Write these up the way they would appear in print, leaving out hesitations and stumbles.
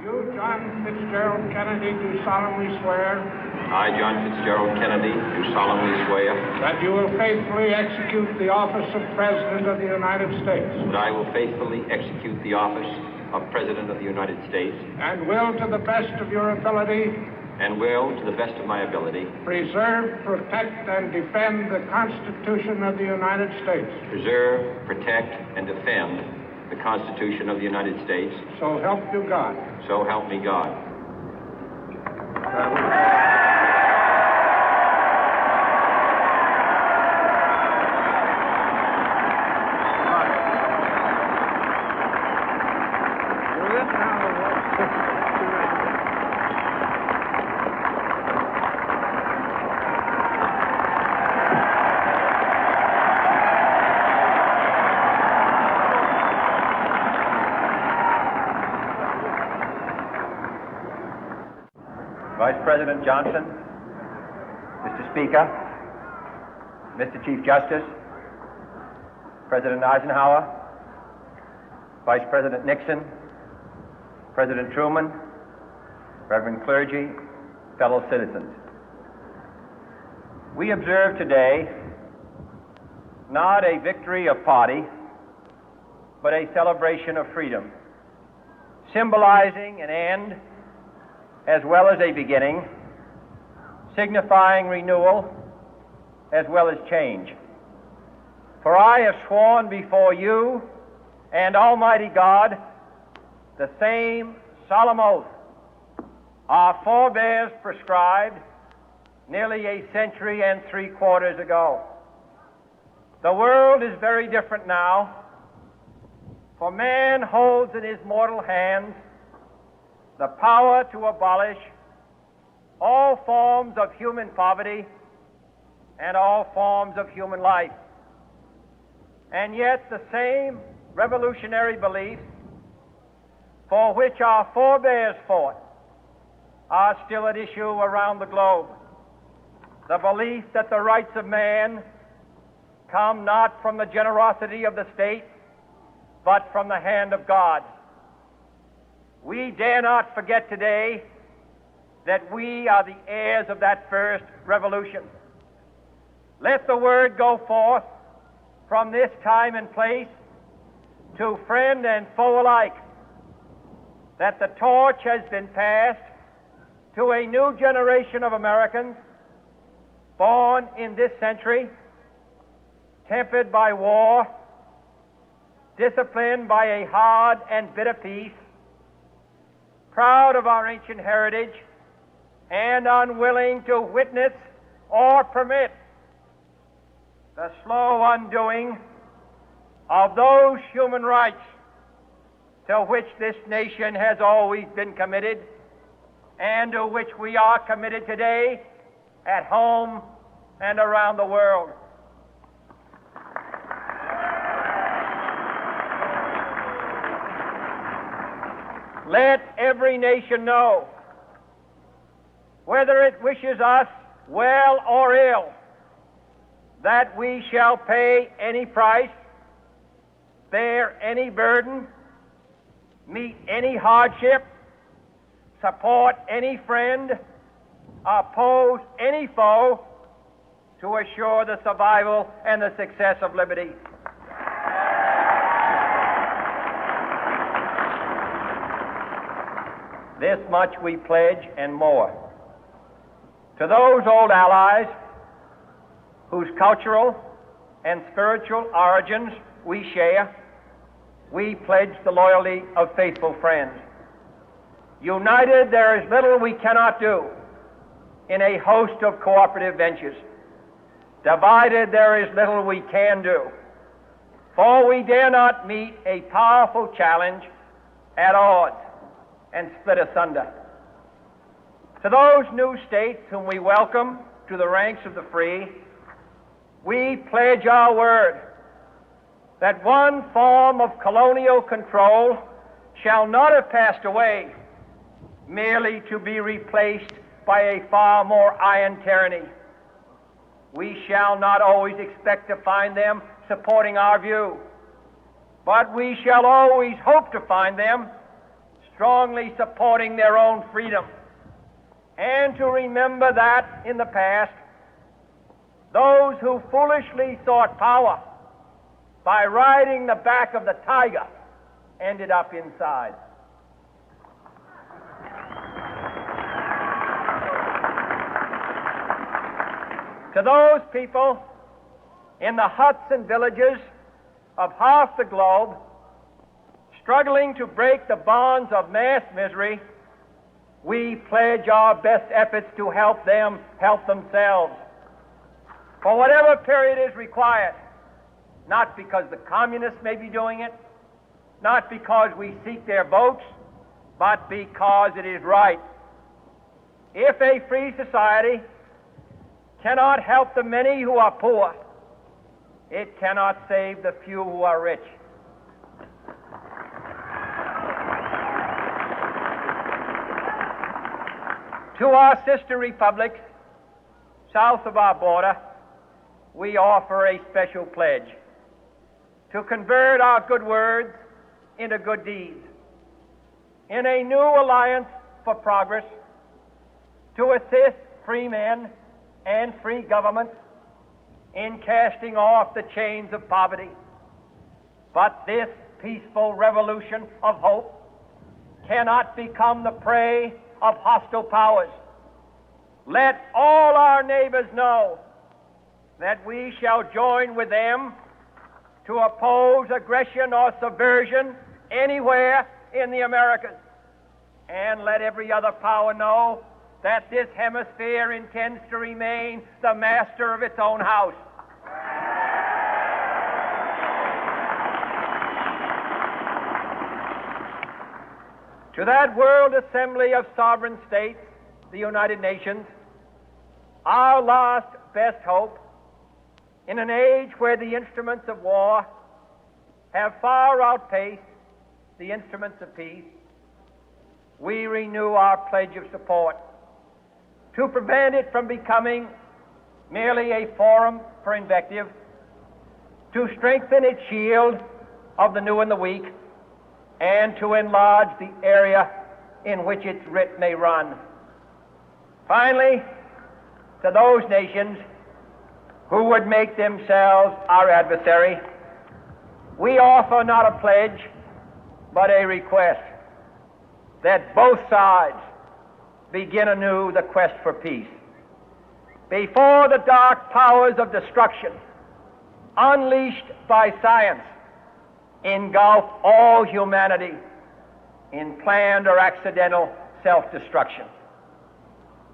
You, John Fitzgerald Kennedy, do solemnly swear I, John Fitzgerald Kennedy, do solemnly swear that you will faithfully execute the office of President of the United States that I will faithfully execute the office of President of the United States and will, to the best of your ability, and will, to the best of my ability, preserve, protect, and defend the Constitution of the United States. preserve, protect, and defend the Constitution of the United States. So help you God. So help me God. Vice President Johnson, Mr. Speaker, Mr. Chief Justice, President Eisenhower, Vice President Nixon, President Truman, Reverend clergy, fellow citizens. We observe today not a victory of party, but a celebration of freedom, symbolizing an end as well as a beginning, signifying renewal as well as change. For I have sworn before you and Almighty God the same solemn oath our forebears prescribed nearly a century and 3/4 ago. The world is very different now, for man holds in his mortal hands the power to abolish all forms of human poverty and all forms of human life. And yet the same revolutionary beliefs for which our forebears fought are still at issue around the globe. The belief that the rights of man come not from the generosity of the state, but from the hand of God. We dare not forget today that we are the heirs of that first revolution. Let the word go forth from this time and place to friend and foe alike that the torch has been passed to a new generation of Americans born in this century, tempered by war, disciplined by a hard and bitter peace, proud of our ancient heritage, and unwilling to witness or permit the slow undoing of those human rights to which this nation has always been committed and to which we are committed today at home and around the world. Let every nation know, whether it wishes us well or ill, that we shall pay any price, bear any burden, meet any hardship, support any friend, oppose any foe to assure the survival and the success of liberty. This much we pledge and more. To those old allies whose cultural and spiritual origins we share, we pledge the loyalty of faithful friends. United, there is little we cannot do in a host of cooperative ventures. Divided, there is little we can do, for we dare not meet a powerful challenge at odds and split asunder. To those new states whom we welcome to the ranks of the free, we pledge our word that one form of colonial control shall not have passed away, merely to be replaced by a far more iron tyranny. We shall not always expect to find them supporting our view, but we shall always hope to find them strongly supporting their own freedom, and to remember that in the past, those who foolishly sought power by riding the back of the tiger ended up inside. To those people in the huts and villages of half the globe struggling to break the bonds of mass misery, we pledge our best efforts to help them help themselves for whatever period is required, not because the communists may be doing it, not because we seek their votes, but because it is right. If a free society cannot help the many who are poor, it cannot save the few who are rich. To our sister republics south of our border, we offer a special pledge to convert our good words into good deeds, in a new alliance for progress, to assist free men and free governments in casting off the chains of poverty. But this peaceful revolution of hope cannot become the prey of hostile powers. Let all our neighbors know that we shall join with them to oppose aggression or subversion anywhere in the Americas. And let every other power know that this hemisphere intends to remain the master of its own house. To that World Assembly of Sovereign States, the United Nations, our last best hope, in an age where the instruments of war have far outpaced the instruments of peace, we renew our pledge of support to prevent it from becoming merely a forum for invective, to strengthen its shield of the new and the weak, and to enlarge the area in which its writ may run. Finally, to those nations who would make themselves our adversary, we offer not a pledge, but a request that both sides begin anew the quest for peace. Before the dark powers of destruction, unleashed by science, engulf all humanity in planned or accidental self-destruction,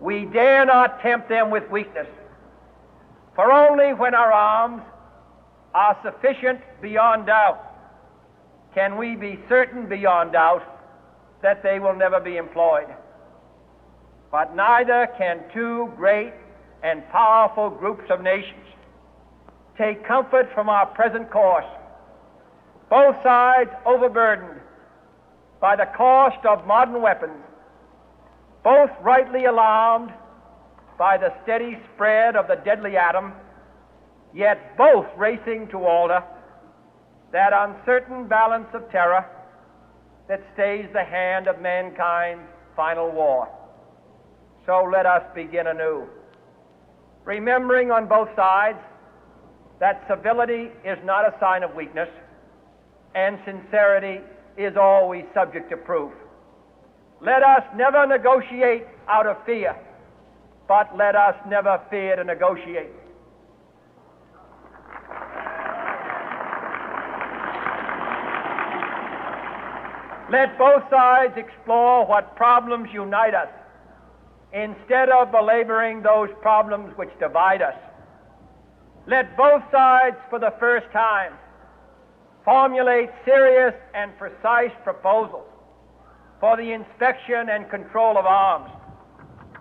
we dare not tempt them with weakness, for only when our arms are sufficient beyond doubt can we be certain beyond doubt that they will never be employed. But neither can two great and powerful groups of nations take comfort from our present course, both sides overburdened by the cost of modern weapons, both rightly alarmed by the steady spread of the deadly atom, yet both racing to alter that uncertain balance of terror that stays the hand of mankind's final war. So let us begin anew, remembering on both sides that civility is not a sign of weakness, and sincerity is always subject to proof. Let us never negotiate out of fear, but let us never fear to negotiate. Let both sides explore what problems unite us, instead of belaboring those problems which divide us. Let both sides, for the first time, formulate serious and precise proposals for the inspection and control of arms,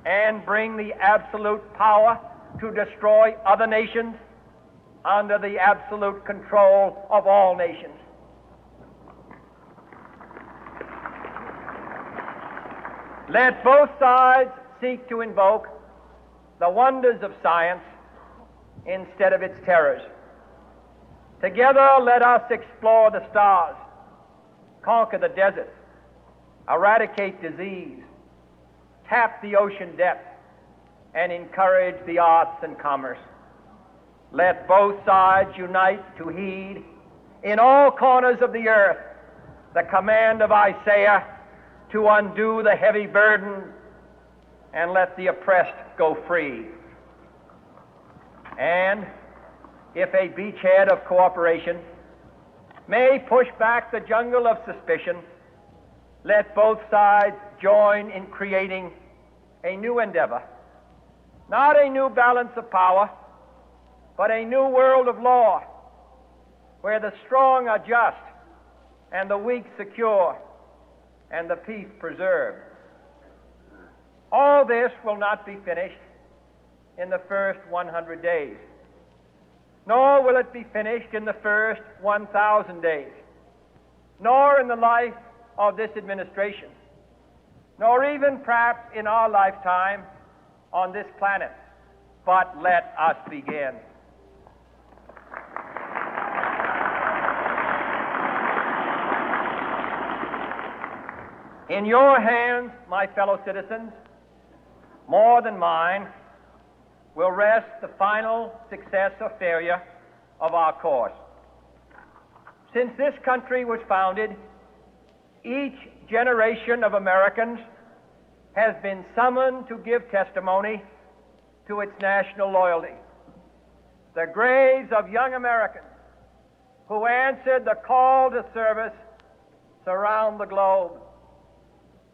and bring the absolute power to destroy other nations under the absolute control of all nations. Let both sides seek to invoke the wonders of science instead of its terrors. Together, let us explore the stars, conquer the deserts, eradicate disease, tap the ocean depth, and encourage the arts and commerce. Let both sides unite to heed in all corners of the earth the command of Isaiah to undo the heavy burden and let the oppressed go free. And if a beachhead of cooperation may push back the jungle of suspicion, let both sides join in creating a new endeavor, not a new balance of power, but a new world of law, where the strong are just and the weak secure and the peace preserved. All this will not be finished in the first 100 days, nor will it be finished in the first 1,000 days, nor in the life of this administration, nor even perhaps in our lifetime on this planet. But let us begin. In your hands, my fellow citizens, more than mine, will rest the final success or failure of our course. Since this country was founded, each generation of Americans has been summoned to give testimony to its national loyalty. The graves of young Americans who answered the call to service surround the globe.